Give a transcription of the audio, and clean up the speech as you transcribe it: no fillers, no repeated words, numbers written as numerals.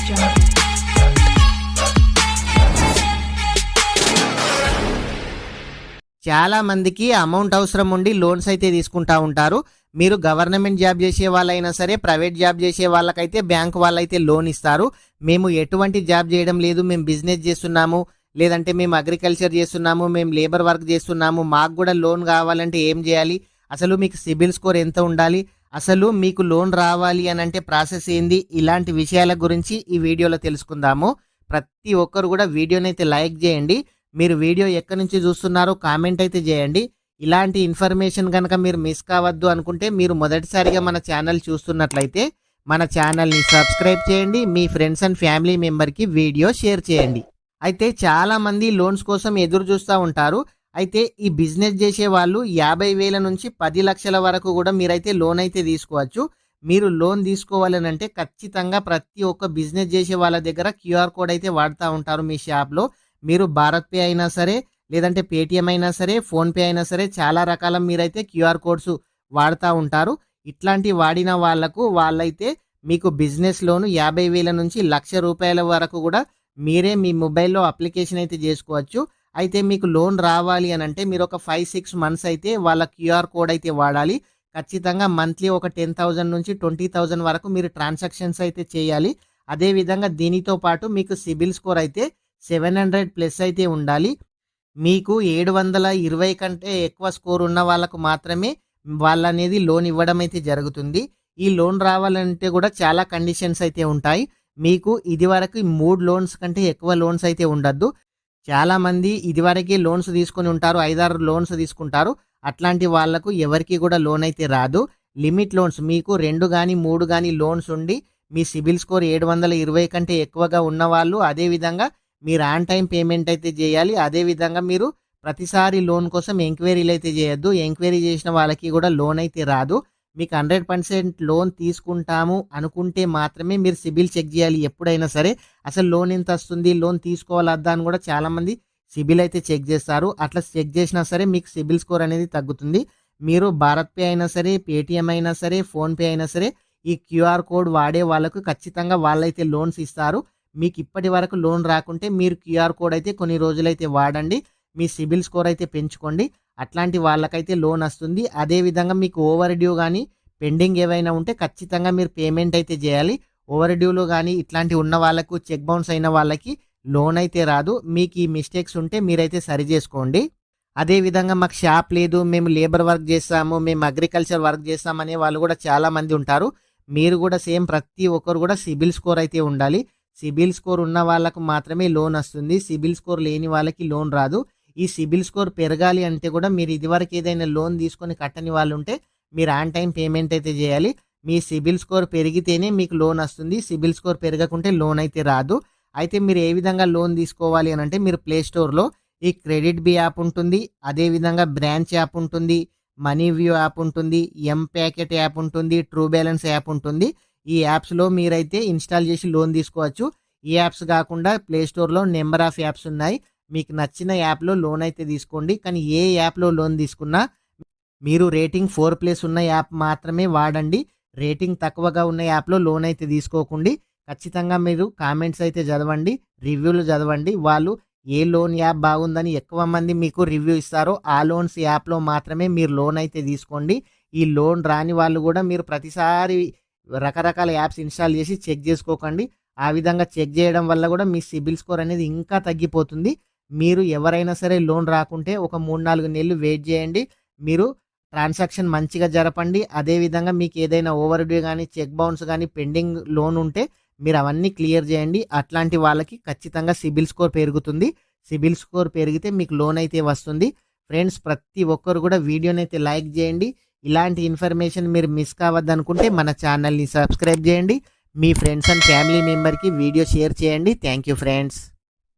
jungle. చాలా మందికి amount అవసరం ఉండి లోన్స్ అయితే తీసుకుంటా ఉంటారు. మీరు గవర్నమెంట్ జాబ్ చేసే వాళ్ళైనా సరే, ప్రైవేట్ జాబ్ చేసే వాళ్ళకైతే బ్యాంక్ వాళ్ళైతే లోన్ ఇస్తారు. మేము ఎటువంటి జాబ్ చేయడం లేదు, మేము బిజినెస్ చేస్తున్నాము, లేదంటే మేము అగ్రికల్చర్ చేస్తున్నాము, మేము లేబర్ వర్క్ చేస్తున్నాము, మాకు కూడా లోన్ కావాలంటే ఏం చేయాలి, అసలు మీకు సిబిల్ స్కోర్ ఎంత ఉండాలి, అసలు మీకు లోన్ రావాలి అని అంటే ప్రాసెస్ ఏంది, ఇలాంటి విషయాల గురించి ఈ వీడియోలో తెలుసుకుందాము. ప్రతి ఒక్కరు కూడా వీడియోనైతే లైక్ చేయండి. మీరు వీడియో ఎక్కడి నుంచి చూస్తున్నారో కామెంట్ అయితే చేయండి. ఇలాంటి ఇన్ఫర్మేషన్ కనుక మీరు మిస్ కావద్దు అనుకుంటే మీరు మొదటిసారిగా మన ఛానల్ చూస్తున్నట్లయితే మన ఛానల్ని సబ్స్క్రైబ్ చేయండి. మీ ఫ్రెండ్స్ అండ్ ఫ్యామిలీ మెంబర్కి వీడియో షేర్ చేయండి. అయితే చాలామంది లోన్స్ కోసం ఎదురు చూస్తూ ఉంటారు. అయితే ఈ బిజినెస్ చేసే వాళ్ళు 50,000 నుంచి 10 లక్షల వరకు కూడా మీరైతే లోన్ అయితే తీసుకోవచ్చు. మీరు లోన్ తీసుకోవాలని అంటే ఖచ్చితంగా ప్రతి ఒక్క బిజినెస్ చేసే వాళ్ళ దగ్గర క్యూఆర్ కోడ్ అయితే వాడుతూ ఉంటారు. మీ షాప్లో మీరు భారత్ పే అయినా సరే, లేదంటే పేటిఎం అయినా సరే, ఫోన్పే అయినా సరే, చాలా రకాల మీరైతే క్యూఆర్ కోడ్స్ వాడుతూ ఉంటారు. ఇట్లాంటి వాడిన వాళ్ళైతే మీకు బిజినెస్ లోను 50,000 నుంచి 1,00,000 రూపాయల వరకు కూడా మీరే మీ మొబైల్లో అప్లికేషన్ అయితే చేసుకోవచ్చు. అయితే మీకు లోన్ రావాలి అని అంటే మీరు ఒక 5-6 మంత్స్ అయితే వాళ్ళ క్యూఆర్ కోడ్ అయితే వాడాలి. ఖచ్చితంగా మంత్లీ ఒక 10,000 నుంచి 20,000 వరకు మీరు ట్రాన్సాక్షన్స్ అయితే చేయాలి. అదేవిధంగా దీనితో పాటు మీకు సిబిల్ స్కోర్ అయితే 700+ అయితే ఉండాలి. మీకు 720 కంటే ఎక్కువ స్కోర్ ఉన్న వాళ్ళకు మాత్రమే వాళ్ళనేది లోన్ ఇవ్వడం అయితే జరుగుతుంది. ఈ లోన్ రావాలంటే కూడా చాలా కండిషన్స్ అయితే ఉంటాయి. మీకు ఇదివరకు 3 లోన్స్ కంటే ఎక్కువ లోన్స్ అయితే ఉండద్దు. చాలామంది ఇదివరకే లోన్స్ తీసుకొని ఉంటారు, 5-6 లోన్స్ తీసుకుంటారు. అట్లాంటి వాళ్లకు ఎవరికి కూడా లోన్ అయితే రాదు. లిమిట్ లోన్స్ మీకు 2 కానీ 3 కానీ లోన్స్ ఉండి మీ సిబిల్ స్కోర్ 720 కంటే ఎక్కువగా ఉన్నవాళ్ళు, అదేవిధంగా మీరు ఆన్ టైం పేమెంట్ అయితే చేయాలి. అదేవిధంగా మీరు ప్రతిసారి లోన్ కోసం ఎంక్వైరీలు అయితే చేయొద్దు. ఎంక్వైరీ చేసిన వాళ్ళకి కూడా లోన్ అయితే రాదు. మీకు 100% లోన్ తీసుకుంటాము అనుకుంటే మాత్రమే మీరు సిబిల్ చెక్ చేయాలి ఎప్పుడైనా సరే. అసలు లోన్ ఎంత వస్తుంది, లోన్ తీసుకోవాలద్దా అని కూడా చాలామంది సిబిల్ అయితే చెక్ చేస్తారు. అట్లా చెక్ చేసినా సరే మీకు సిబిల్ స్కోర్ అనేది తగ్గుతుంది. మీరు భారత్ పే అయినా సరే, పేటిఎం అయినా సరే, ఫోన్పే అయినా సరే, ఈ క్యూఆర్ కోడ్ వాడే వాళ్ళకు ఖచ్చితంగా వాళ్ళైతే లోన్స్ ఇస్తారు. మీకు ఇప్పటి వరకు లోన్ రాకుంటే మీరు క్యూఆర్ కోడ్ అయితే కొన్ని రోజులైతే వాడండి. మీ సిబిల్ స్కోర్ అయితే పెంచుకోండి. అట్లాంటి వాళ్ళకైతే లోన్ వస్తుంది. అదేవిధంగా మీకు ఓవర్ డ్యూ కానీ పెండింగ్ ఏవైనా ఉంటే ఖచ్చితంగా మీరు పేమెంట్ అయితే చేయాలి. ఓవర్ డ్యూలో కానీ ఇట్లాంటి ఉన్న వాళ్ళకు, చెక్ బౌన్స్ అయిన వాళ్ళకి లోన్ అయితే రాదు. మీకు ఈ మిస్టేక్స్ ఉంటే మీరైతే సరి చేసుకోండి. అదేవిధంగా మాకు షాప్ లేదు, మేము లేబర్ వర్క్ చేస్తాము, మేము అగ్రికల్చర్ వర్క్ చేస్తామనే వాళ్ళు కూడా చాలామంది ఉంటారు. మీరు కూడా సేమ్ ప్రతి ఒక్కరు కూడా సిబిల్ స్కోర్ అయితే ఉండాలి. సిబిల్ స్కోర్ ఉన్న వాళ్ళకు మాత్రమే లోన్ వస్తుంది. సిబిల్ స్కోర్ లేని వాళ్ళకి లోన్ రాదు. ఈ సిబిల్ స్కోర్ పెరగాలి అంటే కూడా మీరు ఇదివరకు ఏదైనా లోన్ తీసుకొని కట్టని వాళ్ళు ఉంటే మీరు ఆన్ టైం పేమెంట్ అయితే చేయాలి. మీ సిబిల్ స్కోర్ పెరిగితేనే మీకు లోన్ వస్తుంది. సిబిల్ స్కోర్ పెరగకుంటే లోన్ అయితే రాదు. అయితే మీరు ఏ విధంగా లోన్ తీసుకోవాలి అని అంటే మీరు ప్లే స్టోర్లో ఈ క్రెడిట్ బి యాప్ ఉంటుంది, అదేవిధంగా బ్రాంచ్ యాప్ ఉంటుంది, మనీ వ్యూ యాప్ ఉంటుంది, ఎం ప్యాకెట్ యాప్ ఉంటుంది, ట్రూ బ్యాలెన్స్ యాప్ ఉంటుంది. ఈ యాప్స్లో మీరైతే ఇన్స్టాల్ చేసి లోన్ తీసుకోవచ్చు. ఈ యాప్స్ కాకుండా ప్లే స్టోర్లో నెంబర్ ఆఫ్ యాప్స్ ఉన్నాయి. మీకు నచ్చిన యాప్లో లోన్ అయితే తీసుకోండి. కానీ ఏ యాప్లో లోన్ తీసుకున్నా మీరు రేటింగ్ 4+ ఉన్న యాప్ మాత్రమే వాడండి. రేటింగ్ తక్కువగా ఉన్న యాప్లో లోన్ అయితే తీసుకోకండి. ఖచ్చితంగా మీరు కామెంట్స్ అయితే చదవండి, రివ్యూలు చదవండి. వాళ్ళు ఏ లోన్ యాప్ బాగుందని ఎక్కువ మంది మీకు రివ్యూ ఇస్తారో ఆ లోన్స్ యాప్లో మాత్రమే మీరు లోన్ అయితే తీసుకోండి. ఈ లోన్ రాని వాళ్ళు కూడా మీరు ప్రతిసారి రకరకాల యాప్స్ ఇన్స్టాల్ చేసి చెక్ చేసుకోకండి. ఆ విధంగా చెక్ చేయడం వల్ల కూడా మీ సిబిల్ స్కోర్ అనేది ఇంకా తగ్గిపోతుంది. మీరు ఎవరైనా సరే లోన్ రాకుంటే ఒక 3-4 నెలలు వెయిట్ చేయండి. మీరు ట్రాన్సాక్షన్ మంచిగా జరపండి. అదేవిధంగా మీకు ఏదైనా ఓవర్ డ్యూ కానీ, చెక్ బౌన్స్ కానీ, పెండింగ్ లోన్ ఉంటే మీరు అవన్నీ క్లియర్ చేయండి. అట్లాంటి వాళ్ళకి ఖచ్చితంగా సిబిల్ స్కోర్ పెరుగుతుంది. సిబిల్ స్కోర్ పెరిగితే మీకు లోన్ అయితే వస్తుంది. ఫ్రెండ్స్, ప్రతి ఒక్కరు కూడా వీడియోని అయితే లైక్ చేయండి. ఇలాంటి ఇన్ఫర్మేషన్ మీరు మిస్ కావద్దనుకుంటే మన ఛానల్ని సబ్స్క్రైబ్ చేయండి. మీ ఫ్రెండ్స్ అండ్ ఫ్యామిలీ మెంబర్కి వీడియో షేర్ చేయండి. Thank you friends.